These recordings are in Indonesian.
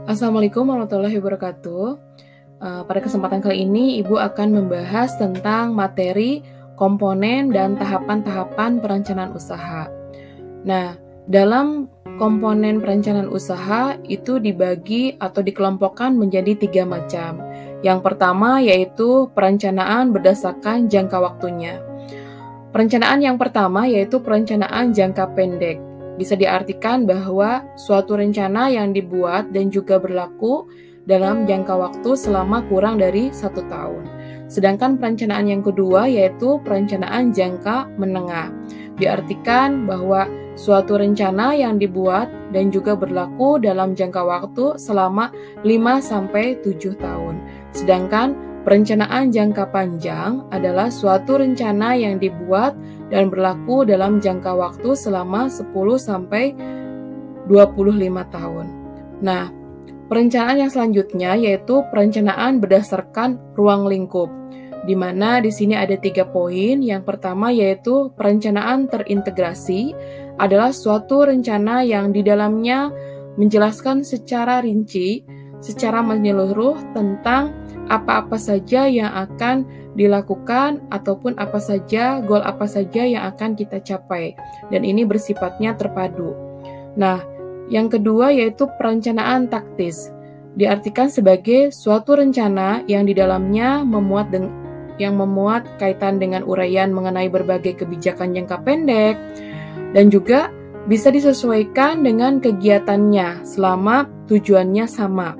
Assalamualaikum warahmatullahi wabarakatuh. Pada kesempatan kali ini, Ibu akan membahas tentang materi, komponen, dan tahapan-tahapan perencanaan usaha. Nah, dalam komponen perencanaan usaha itu dibagi atau dikelompokkan menjadi 3 macam. Yang pertama yaitu perencanaan berdasarkan jangka waktunya. Perencanaan yang pertama yaitu perencanaan jangka pendek. Bisa diartikan bahwa suatu rencana yang dibuat dan juga berlaku dalam jangka waktu selama kurang dari 1 tahun. Sedangkan perencanaan yang kedua yaitu perencanaan jangka menengah. Diartikan bahwa suatu rencana yang dibuat dan juga berlaku dalam jangka waktu selama 5-7 tahun. Sedangkan perencanaan jangka panjang adalah suatu rencana yang dibuat dan berlaku dalam jangka waktu selama 10-25 tahun. Nah, perencanaan yang selanjutnya yaitu perencanaan berdasarkan ruang lingkup, di mana di sini ada 3 poin. Yang pertama yaitu perencanaan terintegrasi adalah suatu rencana yang di dalamnya menjelaskan secara rinci, secara menyeluruh tentang apa-apa saja yang akan dilakukan ataupun apa saja, goal apa saja yang akan kita capai. Dan ini bersifatnya terpadu. Nah, yang kedua yaitu perencanaan taktis. Diartikan sebagai suatu rencana yang di dalamnya memuat kaitan dengan uraian mengenai berbagai kebijakan jangka pendek dan juga bisa disesuaikan dengan kegiatannya selama tujuannya sama.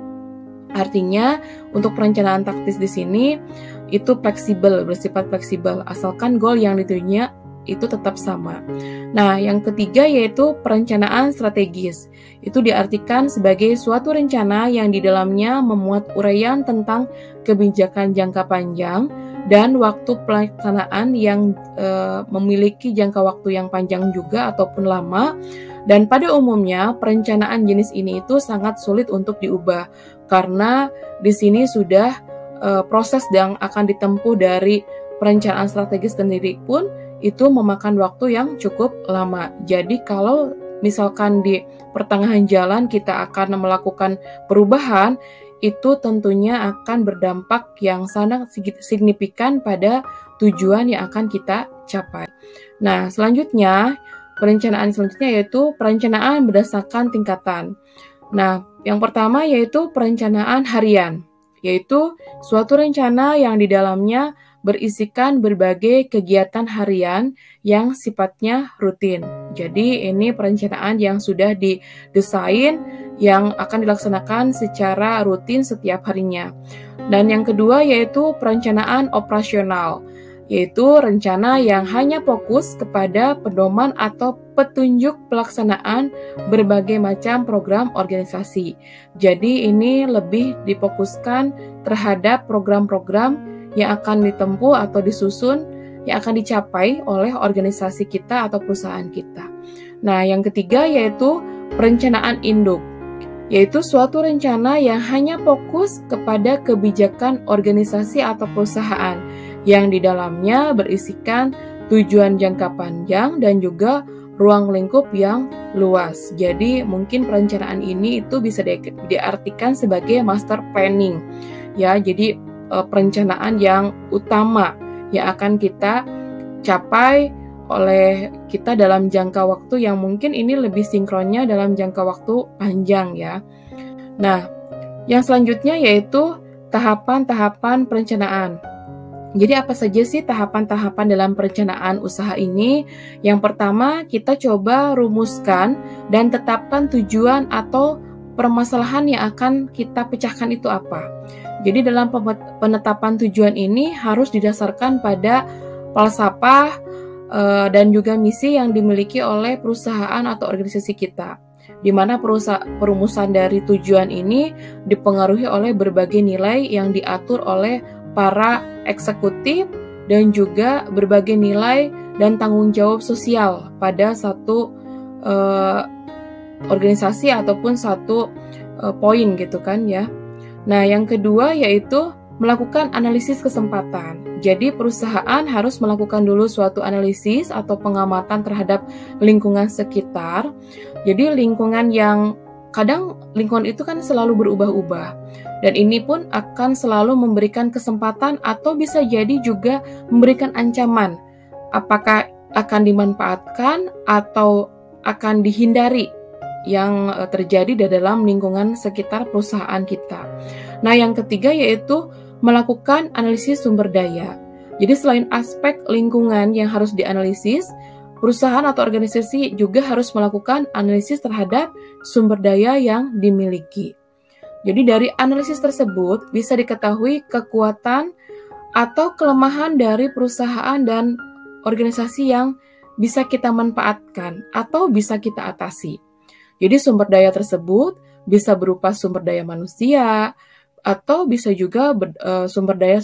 Artinya, untuk perencanaan taktis di sini itu fleksibel, bersifat fleksibel, asalkan goal yang ditujunya itu tetap sama. Nah, yang ketiga yaitu perencanaan strategis. Itu diartikan sebagai suatu rencana yang di dalamnya memuat uraian tentang kebijakan jangka panjang dan waktu pelaksanaan yang memiliki jangka waktu yang panjang juga ataupun lama. Dan pada umumnya perencanaan jenis ini itu sangat sulit untuk diubah karena di sini sudah proses yang akan ditempuh dari perencanaan strategis sendiri pun itu memakan waktu yang cukup lama. Jadi kalau misalkan di pertengahan jalan kita akan melakukan perubahan, itu tentunya akan berdampak yang sangat signifikan pada tujuan yang akan kita capai. Nah, perencanaan selanjutnya yaitu perencanaan berdasarkan tingkatan. Nah, yang pertama yaitu perencanaan harian, yaitu suatu rencana yang di dalamnya berisikan berbagai kegiatan harian yang sifatnya rutin. Jadi ini perencanaan yang sudah didesain yang akan dilaksanakan secara rutin setiap harinya. Dan yang kedua yaitu perencanaan operasional, yaitu rencana yang hanya fokus kepada pedoman atau petunjuk pelaksanaan berbagai macam program organisasi. Jadi ini lebih difokuskan terhadap program-program yang akan ditempuh atau disusun yang akan dicapai oleh organisasi kita atau perusahaan kita. Nah, yang ketiga yaitu perencanaan induk, yaitu suatu rencana yang hanya fokus kepada kebijakan organisasi atau perusahaan yang di dalamnya berisikan tujuan jangka panjang dan juga ruang lingkup yang luas. Jadi mungkin perencanaan ini itu bisa diartikan sebagai master planning. Ya, jadi perencanaan yang utama yang akan kita capai oleh kita dalam jangka waktu yang mungkin ini lebih sinkronnya dalam jangka waktu panjang ya. Nah, yang selanjutnya yaitu tahapan-tahapan perencanaan. Jadi apa saja sih tahapan-tahapan dalam perencanaan usaha ini? Yang pertama, kita coba rumuskan dan tetapkan tujuan atau permasalahan yang akan kita pecahkan itu apa. Jadi dalam penetapan tujuan ini harus didasarkan pada falsafah dan juga misi yang dimiliki oleh perusahaan atau organisasi kita, di mana perumusan dari tujuan ini dipengaruhi oleh berbagai nilai yang diatur oleh para eksekutif dan juga berbagai nilai dan tanggung jawab sosial pada satu organisasi ataupun satu poin gitu kan ya. Nah, yang kedua yaitu melakukan analisis kesempatan. Jadi perusahaan harus melakukan dulu suatu analisis atau pengamatan terhadap lingkungan sekitar. Jadi lingkungan yang kadang lingkungan itu kan selalu berubah-ubah, dan ini pun akan selalu memberikan kesempatan atau bisa jadi juga memberikan ancaman. Apakah akan dimanfaatkan atau akan dihindari yang terjadi di dalam lingkungan sekitar perusahaan kita. Nah, yang ketiga yaitu melakukan analisis sumber daya. Jadi selain aspek lingkungan yang harus dianalisis, perusahaan atau organisasi juga harus melakukan analisis terhadap sumber daya yang dimiliki. Jadi dari analisis tersebut bisa diketahui kekuatan atau kelemahan dari perusahaan dan organisasi yang bisa kita manfaatkan atau bisa kita atasi. Jadi sumber daya tersebut bisa berupa sumber daya manusia atau bisa juga sumber daya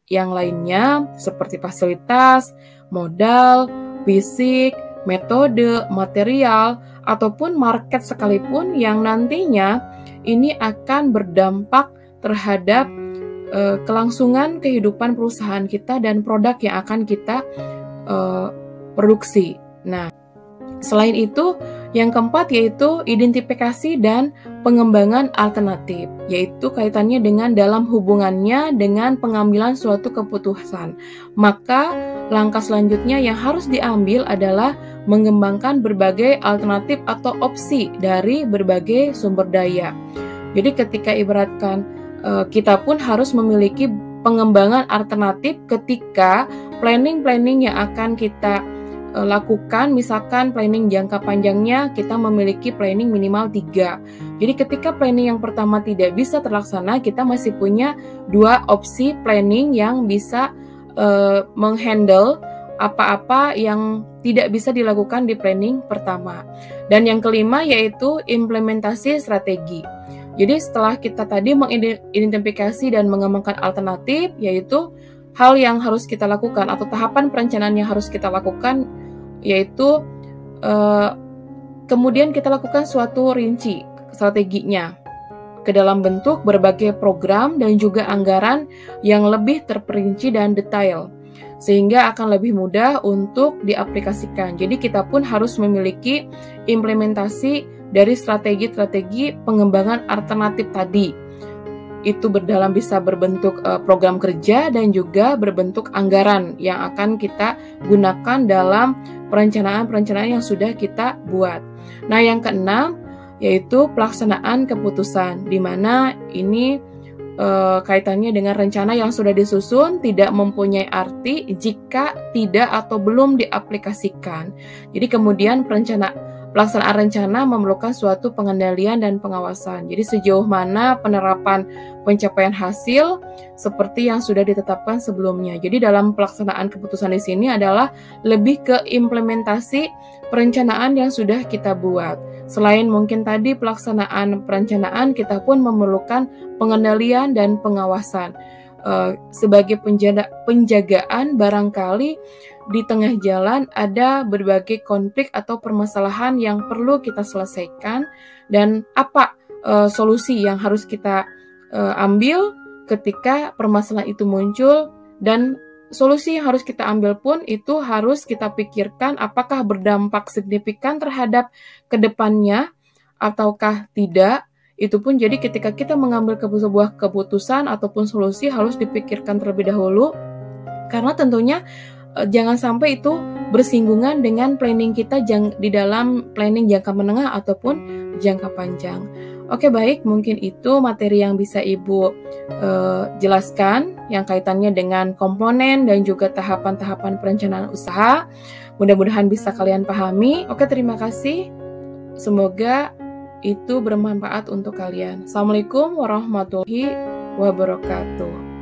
yang lainnya seperti fasilitas, modal, fisik, metode, material, ataupun market sekalipun yang nantinya ini akan berdampak terhadap kelangsungan kehidupan perusahaan kita dan produk yang akan kita produksi. Nah, selain itu, yang keempat yaitu identifikasi dan pengembangan alternatif, yaitu kaitannya dengan dalam hubungannya dengan pengambilan suatu keputusan. Maka langkah selanjutnya yang harus diambil adalah mengembangkan berbagai alternatif atau opsi dari berbagai sumber daya. Jadi ketika ibaratkan kita pun harus memiliki pengembangan alternatif ketika planning yang akan kita lakukan, misalkan planning jangka panjangnya kita memiliki planning minimal 3. Jadi ketika planning yang pertama tidak bisa terlaksana, kita masih punya 2 opsi planning yang bisa menghandle apa-apa yang tidak bisa dilakukan di planning pertama. Dan yang kelima yaitu implementasi strategi. Jadi setelah kita tadi mengidentifikasi dan mengembangkan alternatif, yaitu hal yang harus kita lakukan atau tahapan perencanaan yang harus kita lakukan, yaitu kemudian kita lakukan suatu rinci strateginya ke dalam bentuk berbagai program dan juga anggaran yang lebih terperinci dan detail, sehingga akan lebih mudah untuk diaplikasikan. Jadi kita pun harus memiliki implementasi dari strategi-strategi pengembangan alternatif tadi. Itu bisa berbentuk program kerja dan juga berbentuk anggaran yang akan kita gunakan dalam perencanaan-perencanaan yang sudah kita buat. Nah, yang keenam yaitu pelaksanaan keputusan, di mana ini kaitannya dengan rencana yang sudah disusun tidak mempunyai arti jika tidak atau belum diaplikasikan. Jadi kemudian pelaksanaan rencana memerlukan suatu pengendalian dan pengawasan. Jadi sejauh mana penerapan pencapaian hasil seperti yang sudah ditetapkan sebelumnya. Jadi dalam pelaksanaan keputusan di sini adalah lebih ke implementasi perencanaan yang sudah kita buat. Selain mungkin tadi pelaksanaan perencanaan, kita pun memerlukan pengendalian dan pengawasan. Sebagai penjagaan barangkali di tengah jalan ada berbagai konflik atau permasalahan yang perlu kita selesaikan, dan apa solusi yang harus kita ambil ketika permasalahan itu muncul, dan solusi yang harus kita ambil pun itu harus kita pikirkan apakah berdampak signifikan terhadap kedepannya ataukah tidak. Itu pun jadi ketika kita mengambil sebuah keputusan ataupun solusi harus dipikirkan terlebih dahulu, karena tentunya jangan sampai itu bersinggungan dengan planning kita di dalam planning jangka menengah ataupun jangka panjang. Oke, baik, mungkin itu materi yang bisa Ibu jelaskan yang kaitannya dengan komponen dan juga tahapan-tahapan perencanaan usaha. Mudah-mudahan bisa kalian pahami. Oke, terima kasih. Semoga itu bermanfaat untuk kalian. Assalamualaikum warahmatullahi wabarakatuh.